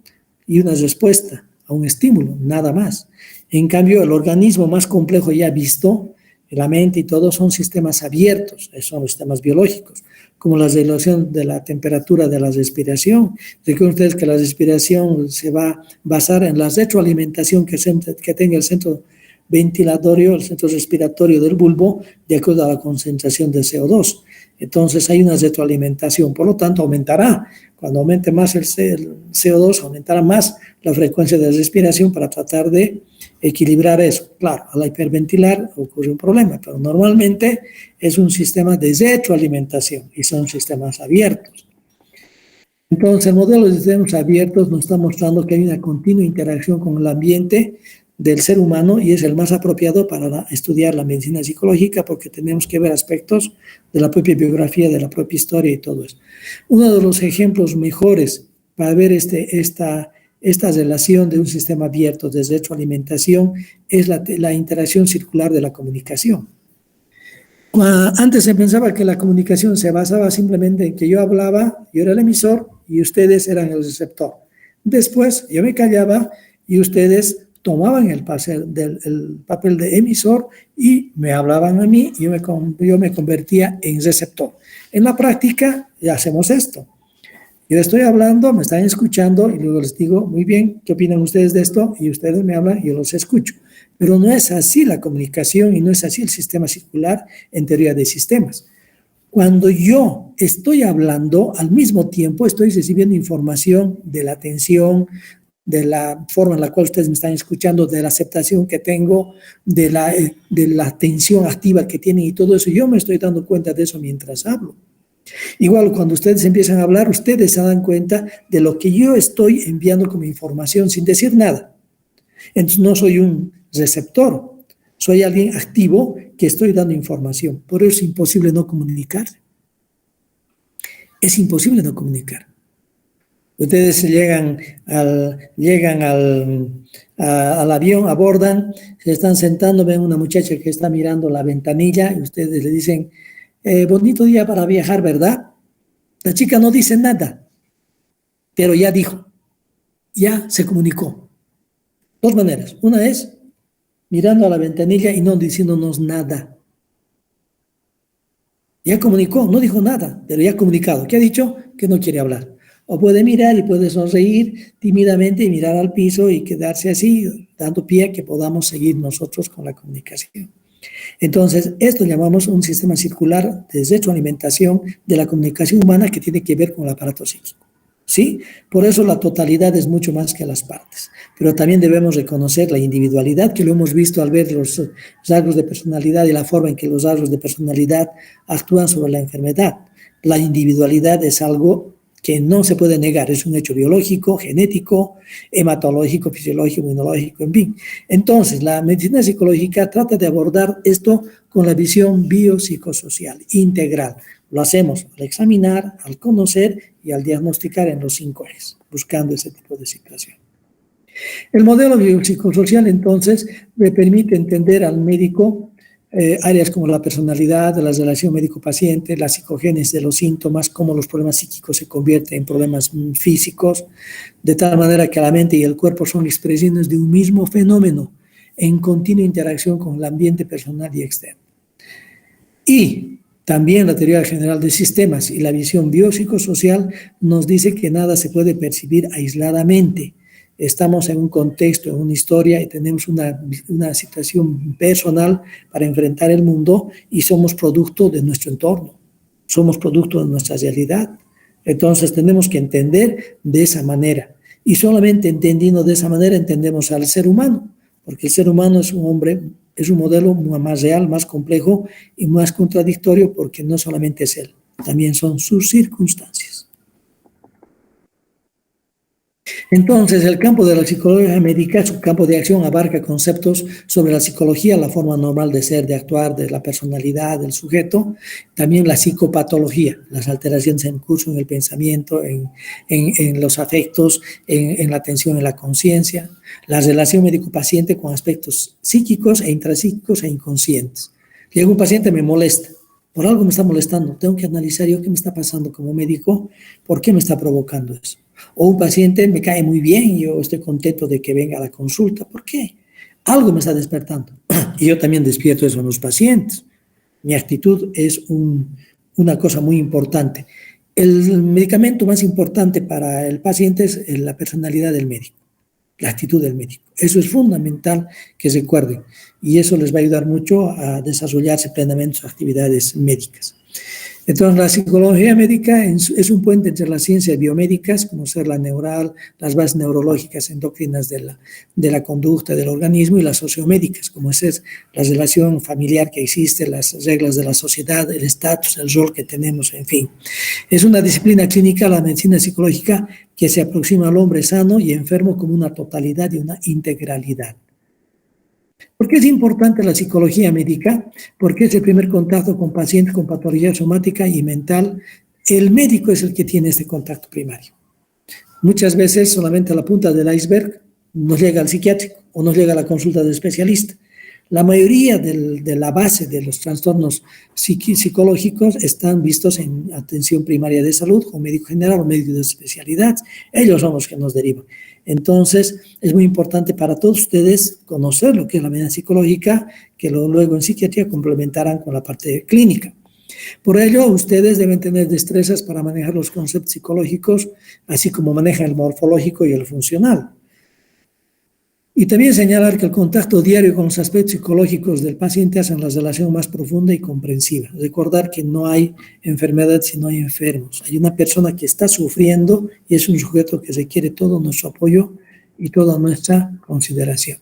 y una respuesta a un estímulo, nada más. En cambio, el organismo más complejo ya visto, la mente y todo, son sistemas abiertos, son los sistemas biológicos. como la regulación de la temperatura de la respiración. Recuerden ustedes que la respiración se va a basar en la retroalimentación que tenga el centro ventilatorio, el centro respiratorio del bulbo, de acuerdo a la concentración de CO2. Entonces hay una retroalimentación, por lo tanto aumentará. Cuando aumente más el CO2, aumentará más la frecuencia de respiración para tratar de equilibrar eso. Claro, al hiperventilar ocurre un problema, pero normalmente es un sistema de retroalimentación y son sistemas abiertos. Entonces, el modelo de sistemas abiertos nos está mostrando que hay una continua interacción con el ambiente del ser humano y es el más apropiado para estudiar la medicina psicológica porque tenemos que ver aspectos de la propia biografía, de la propia historia y todo eso. Uno de los ejemplos mejores para ver esta relación de un sistema abierto de retroalimentación es la interacción circular de la comunicación. Antes se pensaba que la comunicación se basaba simplemente en que yo hablaba, yo era el emisor y ustedes eran el receptor. Después yo me callaba y ustedes tomaban el papel de emisor y me hablaban a mí y yo me convertía en receptor. En la práctica ya hacemos esto. Yo estoy hablando, me están escuchando y luego les digo, muy bien, ¿qué opinan ustedes de esto? Y ustedes me hablan y yo los escucho. Pero no es así la comunicación y no es así el sistema circular en teoría de sistemas. Cuando yo estoy hablando, al mismo tiempo estoy recibiendo información de la atención, de la forma en la cual ustedes me están escuchando, de la aceptación que tengo, de la atención activa que tienen y todo eso. Yo me estoy dando cuenta de eso mientras hablo. Igual cuando ustedes empiezan a hablar, ustedes se dan cuenta de lo que yo estoy enviando como información sin decir nada. Entonces no soy un receptor, soy alguien activo que estoy dando información. Por eso es imposible no comunicar. Es imposible no comunicar. Ustedes llegan al avión, abordan, se están sentando, ven una muchacha que está mirando la ventanilla y ustedes le dicen, bonito día para viajar, ¿verdad? La chica no dice nada, pero ya dijo, ya se comunicó. Dos maneras. Una es mirando a la ventanilla y no diciéndonos nada. Ya comunicó, no dijo nada, pero ya ha comunicado. ¿Qué ha dicho? Que no quiere hablar. O puede mirar y puede sonreír tímidamente y mirar al piso y quedarse así, dando pie a que podamos seguir nosotros con la comunicación. Entonces, esto llamamos un sistema circular de retroalimentación de la comunicación humana que tiene que ver con el aparato psíquico. ¿Sí? Por eso la totalidad es mucho más que las partes. Pero también debemos reconocer la individualidad, que lo hemos visto al ver los rasgos de personalidad y la forma en que los rasgos de personalidad actúan sobre la enfermedad. La individualidad es algo que no se puede negar, es un hecho biológico, genético, hematológico, fisiológico, inmunológico, en fin. Entonces, la medicina psicológica trata de abordar esto con la visión biopsicosocial integral. Lo hacemos al examinar, al conocer y al diagnosticar en los 5 ejes, buscando ese tipo de situación. El modelo biopsicosocial, entonces, le permite entender al médico áreas como la personalidad, la relación médico-paciente, la psicogénesis de los síntomas, cómo los problemas psíquicos se convierten en problemas físicos, de tal manera que la mente y el cuerpo son expresiones de un mismo fenómeno en continua interacción con el ambiente personal y externo. Y también la teoría general de sistemas y la visión biopsicosocial nos dice que nada se puede percibir aisladamente. Estamos en un contexto, en una historia y tenemos una situación personal para enfrentar el mundo y somos producto de nuestro entorno, somos producto de nuestra realidad. Entonces tenemos que entender de esa manera y solamente entendiendo de esa manera entendemos al ser humano, porque el ser humano es un hombre, es un modelo más real, más complejo y más contradictorio porque no solamente es él, también son sus circunstancias. Entonces, el campo de la psicología médica, su campo de acción abarca conceptos sobre la psicología, la forma normal de ser, de actuar, de la personalidad del sujeto, también la psicopatología, las alteraciones en curso en el pensamiento, en los afectos, en la atención, en la conciencia, la relación médico-paciente con aspectos psíquicos e intrapsíquicos e inconscientes. Llega un paciente, me molesta, por algo me está molestando, tengo que analizar yo qué me está pasando como médico, por qué me está provocando eso. O un paciente me cae muy bien, yo estoy contento de que venga a la consulta. ¿Por qué? Algo me está despertando. Y yo también despierto eso en los pacientes. Mi actitud es un una cosa muy importante. El medicamento más importante para el paciente es la personalidad del médico, la actitud del médico. Eso es fundamental que se recuerden y eso les va a ayudar mucho a desarrollarse plenamente sus actividades médicas. Entonces, la psicología médica es un puente entre las ciencias biomédicas, como ser la neural, las bases neurológicas endocrinas de la conducta del organismo, y las sociomédicas, como es la relación familiar que existe, las reglas de la sociedad, el estatus, el rol que tenemos, en fin. Es una disciplina clínica, la medicina psicológica, que se aproxima al hombre sano y enfermo como una totalidad y una integralidad. ¿Por qué es importante la psicología médica? Porque es el primer contacto con pacientes con patología somática y mental. El médico es el que tiene este contacto primario. Muchas veces solamente a la punta del iceberg nos llega al psiquiátrico o nos llega a la consulta del especialista. La mayoría de la base de los trastornos psicológicos están vistos en atención primaria de salud, con médico general o médico de especialidad. Ellos son los que nos derivan. Entonces, es muy importante para todos ustedes conocer lo que es la medicina psicológica, que luego en psiquiatría complementarán con la parte clínica. Por ello, ustedes deben tener destrezas para manejar los conceptos psicológicos, así como manejan el morfológico y el funcional. Y también señalar que el contacto diario con los aspectos psicológicos del paciente hacen la relación más profunda y comprensiva. Recordar que no hay enfermedad si no hay enfermos. Hay una persona que está sufriendo y es un sujeto que requiere todo nuestro apoyo y toda nuestra consideración.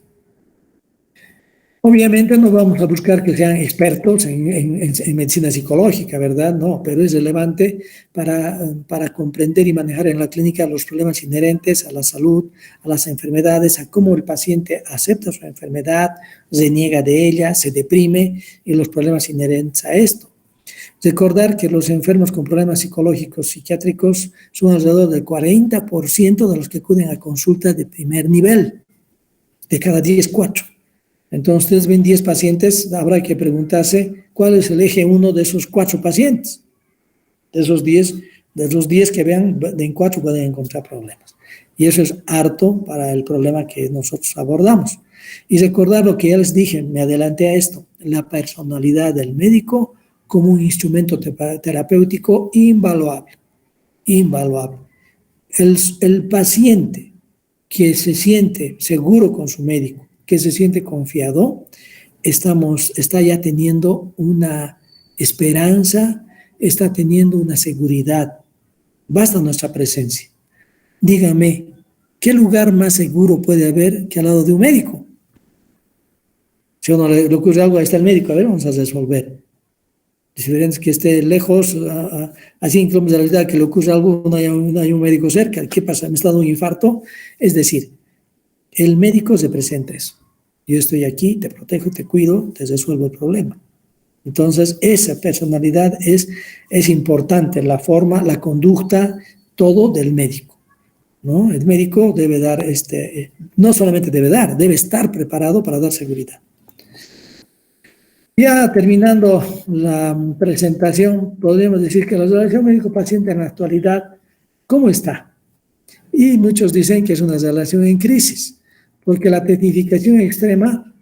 Obviamente no vamos a buscar que sean expertos en medicina psicológica, ¿verdad? No, pero es relevante para comprender y manejar en la clínica los problemas inherentes a la salud, a las enfermedades, a cómo el paciente acepta su enfermedad, reniega de ella, se deprime y los problemas inherentes a esto. Recordar que los enfermos con problemas psicológicos psiquiátricos son alrededor del 40% de los que acuden a consultas de primer nivel, de cada 10, 4. Entonces, ustedes ven 10 pacientes, habrá que preguntarse cuál es el eje 1 de esos 4 pacientes. De esos 10 que vean, en 4 pueden encontrar problemas. Y eso es harto para el problema que nosotros abordamos. Y recordar lo que ya les dije, me adelanté a esto, la personalidad del médico como un instrumento terapéutico invaluable. Invaluable. El paciente que se siente seguro con su médico, que se siente confiado, está ya teniendo una esperanza, está teniendo una seguridad. Basta nuestra presencia. Dígame, ¿qué lugar más seguro puede haber que al lado de un médico? Si a uno le ocurre algo, ahí está el médico, a ver, vamos a resolver. Diferente que esté lejos, a 100 kilómetros de la ciudad, que le ocurre algo, no hay un médico cerca. ¿Qué pasa? ¿Me está dando un infarto? Es decir, el médico se presenta eso. Yo estoy aquí, te protejo, te cuido, te resuelvo el problema. Entonces, esa personalidad es importante, la forma, la conducta, todo del médico, ¿no? El médico debe dar, no solamente debe estar preparado para dar seguridad. Ya terminando la presentación, podríamos decir que la relación médico-paciente en la actualidad, ¿cómo está? Y muchos dicen que es una relación en crisis, porque la tecnificación extrema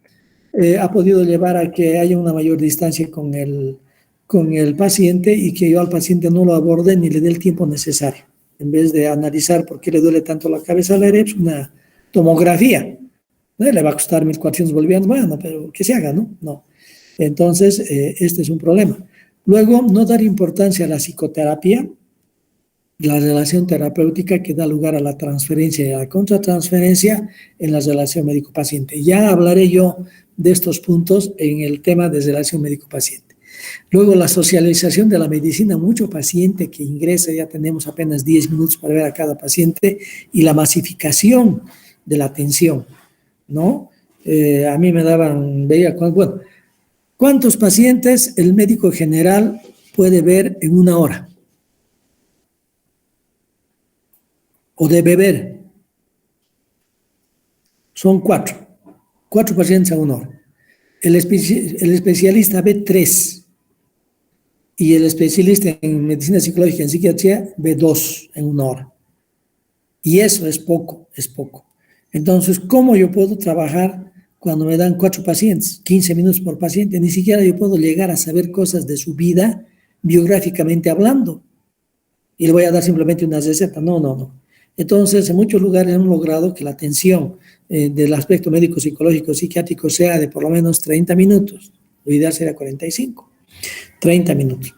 ha podido llevar a que haya una mayor distancia con el paciente y que yo al paciente no lo aborde ni le dé el tiempo necesario. En vez de analizar por qué le duele tanto la cabeza al EREPS, una tomografía. ¿No? Le va a costar 1.400 bolivianos, bueno, pero que se haga, ¿no? No. Entonces, este es un problema. Luego, no dar importancia a la psicoterapia, la relación terapéutica que da lugar a la transferencia y a la contratransferencia en la relación médico-paciente. Ya hablaré yo de estos puntos en el tema de relación médico-paciente. Luego, la socialización de la medicina, mucho paciente que ingresa, ya tenemos apenas 10 minutos para ver a cada paciente, y la masificación de la atención, ¿no? A mí me bueno, ¿cuántos pacientes el médico general puede ver en una hora? O debe ver. Son 4. 4 pacientes a una hora. El especialista ve 3. Y el especialista en medicina psicológica, en psiquiatría, ve 2 en una hora. Y eso es poco, es poco. Entonces, ¿cómo yo puedo trabajar cuando me dan 4 pacientes, 15 minutos por paciente? Ni siquiera yo puedo llegar a saber cosas de su vida, biográficamente hablando y le voy a dar simplemente una receta. No, no, no. Entonces, en muchos lugares hemos logrado que la atención del aspecto médico, psicológico, psiquiátrico sea de por lo menos 30 minutos. Lo ideal sería 45, 30 minutos.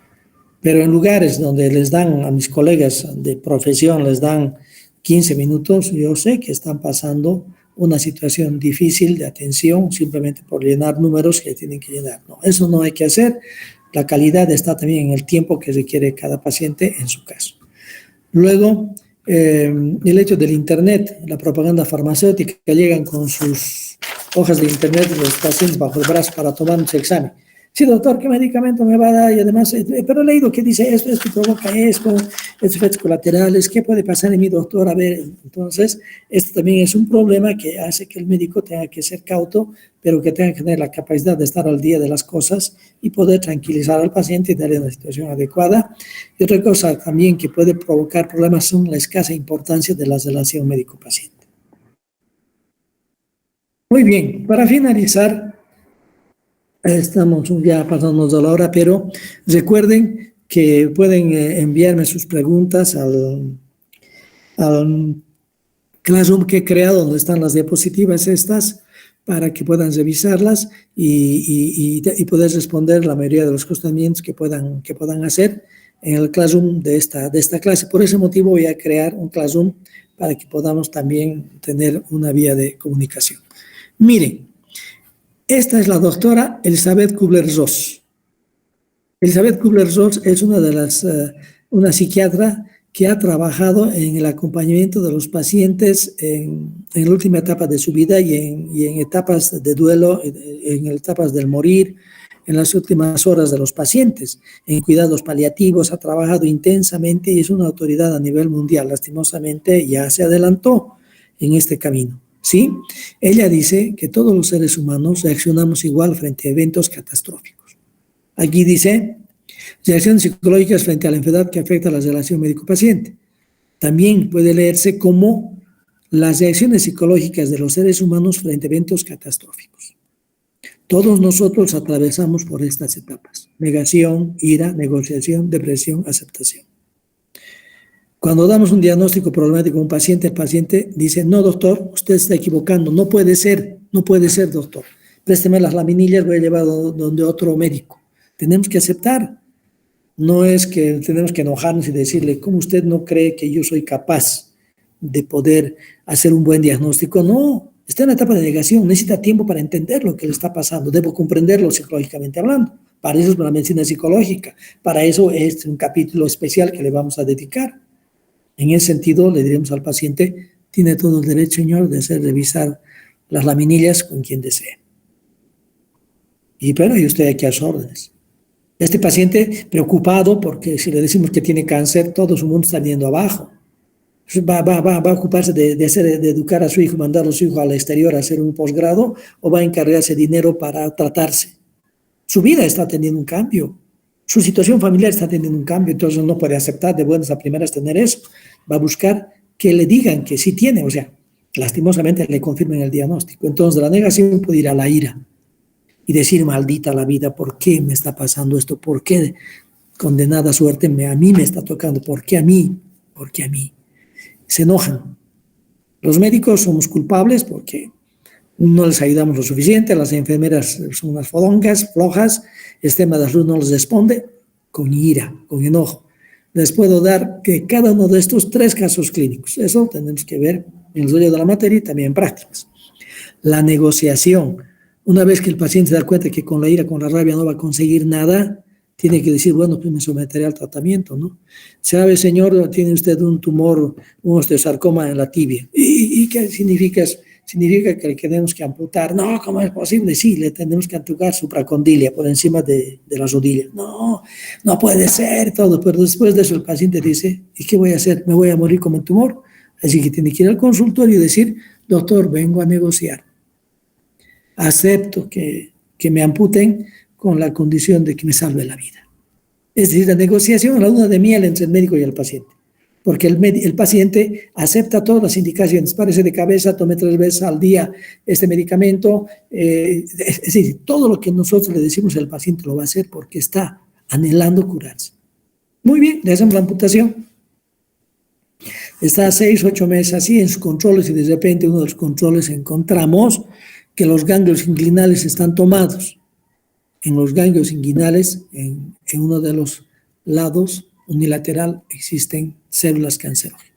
Pero en lugares donde les dan a mis colegas de profesión, les dan 15 minutos, yo sé que están pasando una situación difícil de atención simplemente por llenar números que tienen que llenar. No, eso no hay que hacer. La calidad está también en el tiempo que requiere cada paciente en su caso. Luego, el hecho del Internet, la propaganda farmacéutica, que llegan con sus hojas de Internet de los pacientes bajo el brazo para tomar un examen. Sí, doctor, ¿qué medicamento me va a dar? Y además, pero he leído que dice esto provoca esto, estos efectos colaterales, ¿qué puede pasar en mi doctor? A ver, entonces, esto también es un problema que hace que el médico tenga que ser cauto, pero que tenga que tener la capacidad de estar al día de las cosas y poder tranquilizar al paciente y darle una situación adecuada. Y otra cosa también que puede provocar problemas son la escasa importancia de la relación médico-paciente. Muy bien, para finalizar, estamos ya pasándonos de la hora, pero recuerden que pueden enviarme sus preguntas al Classroom que he creado, donde están las diapositivas estas, para que puedan revisarlas y poder responder la mayoría de los cuestionamientos que puedan hacer en el Classroom de esta clase. Por ese motivo voy a crear un Classroom para que podamos también tener una vía de comunicación. Miren. Esta es la doctora Elizabeth Kubler-Ross. Elizabeth Kubler-Ross es una psiquiatra que ha trabajado en el acompañamiento de los pacientes en la última etapa de su vida y en etapas de duelo, en etapas del morir, en las últimas horas de los pacientes, en cuidados paliativos, ha trabajado intensamente y es una autoridad a nivel mundial. Lastimosamente ya se adelantó en este camino. ¿Sí? Ella dice que todos los seres humanos reaccionamos igual frente a eventos catastróficos. Aquí dice, reacciones psicológicas frente a la enfermedad que afecta a la relación médico-paciente. También puede leerse como las reacciones psicológicas de los seres humanos frente a eventos catastróficos. Todos nosotros atravesamos por estas etapas: negación, ira, negociación, depresión, aceptación. Cuando damos un diagnóstico problemático a un paciente, el paciente dice, no, doctor, usted está equivocando, no puede ser, doctor. Présteme las laminillas, voy a llevar donde otro médico. Tenemos que aceptar. No es que tenemos que enojarnos y decirle, ¿cómo usted no cree que yo soy capaz de poder hacer un buen diagnóstico? No, está en la etapa de negación, necesita tiempo para entender lo que le está pasando, debo comprenderlo psicológicamente hablando. Para eso es la medicina psicológica, para eso es un capítulo especial que le vamos a dedicar. En ese sentido, le diremos al paciente, tiene todo el derecho, señor, de hacer revisar las laminillas con quien desee. Y usted aquí a sus órdenes. Este paciente preocupado, porque si le decimos que tiene cáncer, todo su mundo está yendo abajo. ¿Va a ocuparse de educar a su hijo, mandar a su hijo al exterior a hacer un posgrado, o va a encargarse dinero para tratarse? Su vida está teniendo un cambio. Su situación familiar está teniendo un cambio, entonces no puede aceptar de buenas a primeras tener eso. Va a buscar que le digan que sí tiene, o sea, lastimosamente le confirmen el diagnóstico. Entonces, de la negación puede ir a la ira y decir, maldita la vida, ¿por qué me está pasando esto? ¿Por qué condenada suerte a mí me está tocando? ¿Por qué a mí? ¿Por qué a mí? Se enojan. Los médicos somos culpables porque no les ayudamos lo suficiente, las enfermeras son unas fodongas, flojas, el sistema de salud no les responde, con ira, con enojo. Les puedo dar que cada uno de estos 3 casos clínicos, eso tenemos que ver en el estudio de la materia y también en prácticas. La negociación, una vez que el paciente se da cuenta que con la ira, con la rabia no va a conseguir nada, tiene que decir, bueno, pues me someteré al tratamiento, ¿no? ¿Sabe, señor, tiene usted un tumor, un osteosarcoma en la tibia? ¿Y qué significa eso? Significa que le tenemos que amputar. No, ¿cómo es posible? Sí, le tenemos que amputar supracondilia por encima de la rodilla. No, no puede ser todo. Pero después de eso el paciente dice, ¿y qué voy a hacer? Me voy a morir como un tumor. Así que tiene que ir al consultorio y decir, doctor, vengo a negociar. Acepto que me amputen con la condición de que me salve la vida. Es decir, la negociación, la luna de miel entre el médico y el paciente. Porque el paciente acepta todas las indicaciones, párese de cabeza, tome 3 veces al día este medicamento, es decir, todo lo que nosotros le decimos al paciente lo va a hacer porque está anhelando curarse. Muy bien, le hacemos la amputación. Está 6, 8 meses así en sus controles y de repente uno de los controles encontramos que los ganglios inguinales están tomados. En los ganglios inguinales, en uno de los lados unilateral, existen células cancerógenas.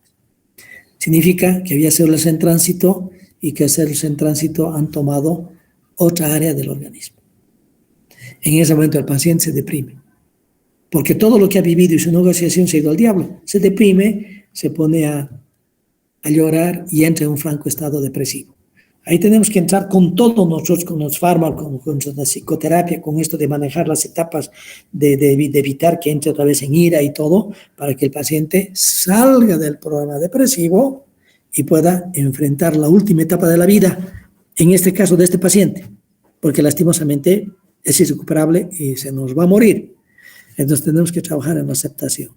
Significa que había células en tránsito y que células en tránsito han tomado otra área del organismo. En ese momento el paciente se deprime, porque todo lo que ha vivido y su negociación se ha ido al diablo. Se deprime, se pone a llorar y entra en un franco estado depresivo. Ahí tenemos que entrar con todos nosotros, con los fármacos, con la psicoterapia, con esto de manejar las etapas, de evitar que entre otra vez en ira y todo, para que el paciente salga del problema depresivo y pueda enfrentar la última etapa de la vida, en este caso de este paciente, porque lastimosamente es irrecuperable y se nos va a morir. Entonces tenemos que trabajar en la aceptación,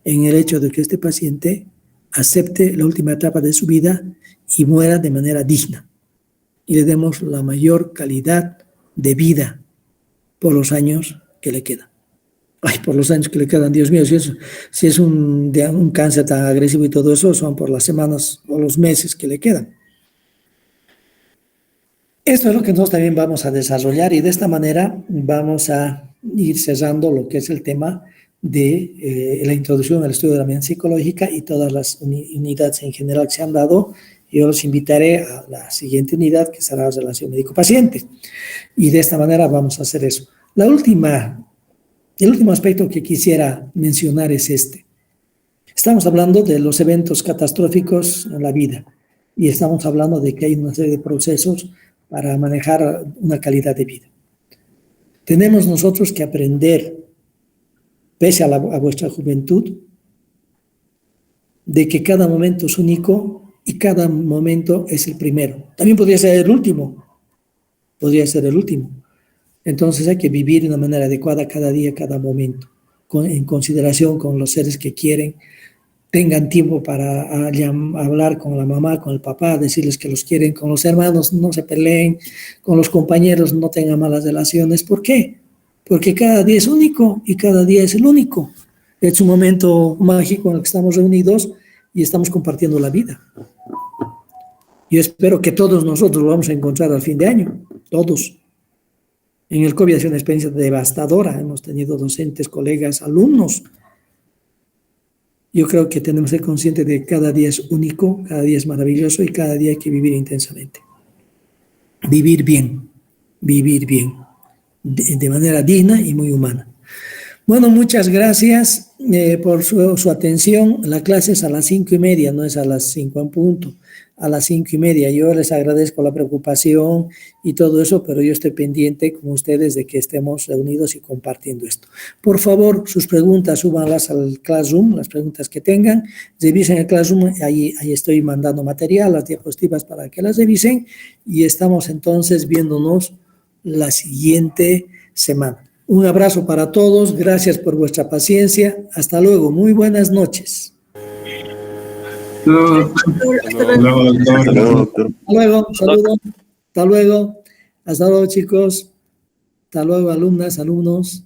en el hecho de que este paciente acepte la última etapa de su vida y muera de manera digna. Y le demos la mayor calidad de vida por los años que le quedan. Ay, por los años que le quedan, Dios mío, si es un cáncer tan agresivo y todo eso, son por las semanas o los meses que le quedan. Esto es lo que nosotros también vamos a desarrollar y de esta manera vamos a ir cerrando lo que es el tema de la introducción al estudio de la medicina psicológica y todas las unidades en general que se han dado. Yo los invitaré a la siguiente unidad, que será la relación médico-paciente. Y de esta manera vamos a hacer eso. El último aspecto que quisiera mencionar es este. Estamos hablando de los eventos catastróficos en la vida y estamos hablando de que hay una serie de procesos para manejar una calidad de vida. Tenemos nosotros que aprender, pese a vuestra juventud, de que cada momento es único y cada momento es el primero. También podría ser el último. Entonces hay que vivir de una manera adecuada cada día, cada momento, en consideración con los seres que quieren. Tengan tiempo para hablar con la mamá, con el papá, decirles que los quieren, con los hermanos no se peleen, con los compañeros no tengan malas relaciones. ¿Por qué? Porque cada día es único y cada día es el único. Es un momento mágico en el que estamos reunidos y estamos compartiendo la vida. Yo espero que todos nosotros lo vamos a encontrar al fin de año, todos. En el COVID ha sido una experiencia devastadora, hemos tenido docentes, colegas, alumnos. Yo creo que tenemos que ser conscientes de que cada día es único, cada día es maravilloso y cada día hay que vivir intensamente. Vivir bien, de manera digna y muy humana. Bueno, muchas gracias por su atención. La clase es a las 5:30, no es a las 5 en punto, a las 5:30. Yo les agradezco la preocupación y todo eso, pero yo estoy pendiente con ustedes de que estemos reunidos y compartiendo esto. Por favor, sus preguntas, súbanlas al Classroom, las preguntas que tengan, revisen el Classroom, ahí estoy mandando material, las diapositivas para que las revisen y estamos entonces viéndonos la siguiente semana. Un abrazo para todos, gracias por vuestra paciencia. Hasta luego, muy buenas noches. Hasta luego. Hasta luego, saludos. Hasta luego chicos. Hasta luego, alumnas, alumnos.